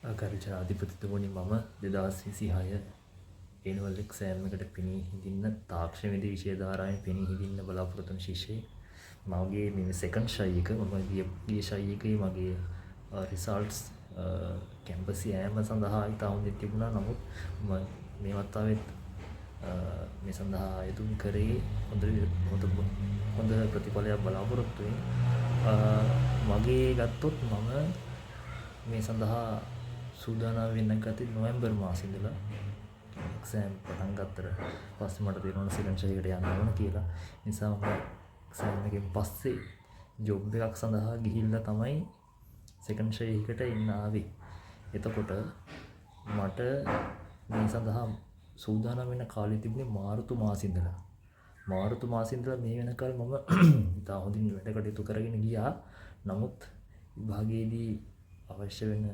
ආකාරචන අධිපතිතුමනි මම 2026 annual exam එකට පෙනී හිඳින්න තාක්ෂණ විෂය ධාරාවෙන් පෙනී හිඳින්න බලාපොරොත්තු වන ශිෂ්‍යයෙක්. මගේ මේ සෙකන්ඩ් ෂයි එක මම ගිය ෂයි එකේ මගේ රිසල්ට්ස් කැම්පස් යෑම සඳහා ඉතා හොඳින් තිබුණා. නමුත් මම මේ වතාවෙත් මේ සඳහා ආයුතු කරේ හොඳ ප්‍රතිඵලයක් බලාපොරොත්තු වෙමින් මගේ ගත්තොත් මම මේ සඳහා සූදානම් වෙන්න ගත්තේ නොවැම්බර් මාසෙ ඉඳලා. එක්සෑම් පටන් ගත්තට පස්සේ මට තේරුණා සෙකන්ඩ් ෂයි එකට යන්න ඕන කියලා. නිසා මම එක්සෑම් එකෙන් පස්සේ ජොබ් එකක් සඳහා ගිහිල්ලා තමයි සෙකන්ඩ් ෂයි එකට එන්න ආවේ. එතකොට මට මේ සඳහා සූදානම් වෙන්න කාලය තිබුණේ මාර්තු මාසෙ ඉඳලා. මාර්තු මාසෙ ඉඳලා මේ වෙනකල් මම ඉතා හොඳින් වැඩ කටයුතු කරගෙන ගියා. නමුත් විභාගයේදී අවශ්‍ය වෙන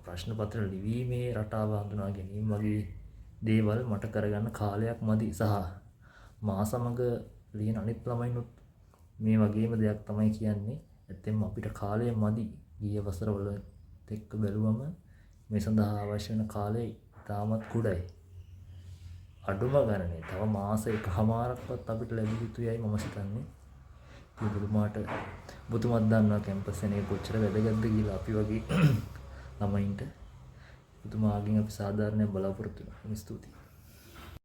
ප්‍රශ්න පත්‍ර ලිවීමේ රටාව හඳුනා ගැනීම වගේ දේවල් මට කරගන්න කාලයක් මදි. සහ මා සමග ලියන අනිත් ළමයිනුත් මේ වගේම දෙයක් තමයි කියන්නේ. ඇත්තෙන්ම අපිට කාලය මදි. ගිය වසරවල එක්ක බැලුවම මේ සඳහා අවශ්‍ය වෙන කාලය ඉතාමත් කුඩයි. අඩුම ගණනේ තව මාස එකමාරක්වත් අපිට ලැබිය යුතුයයි මම හිතන්නේ. ඔබතුමාත් දන්නවා කැම්පස් එකේ කොච්චර වැදගත්ද කියලා. අපි වගේ ළමයින්ට ඔබතුමාගෙන් අපි සාධාරණයක් බලාපොරොත්තු වෙනවා. ස්තුතියි.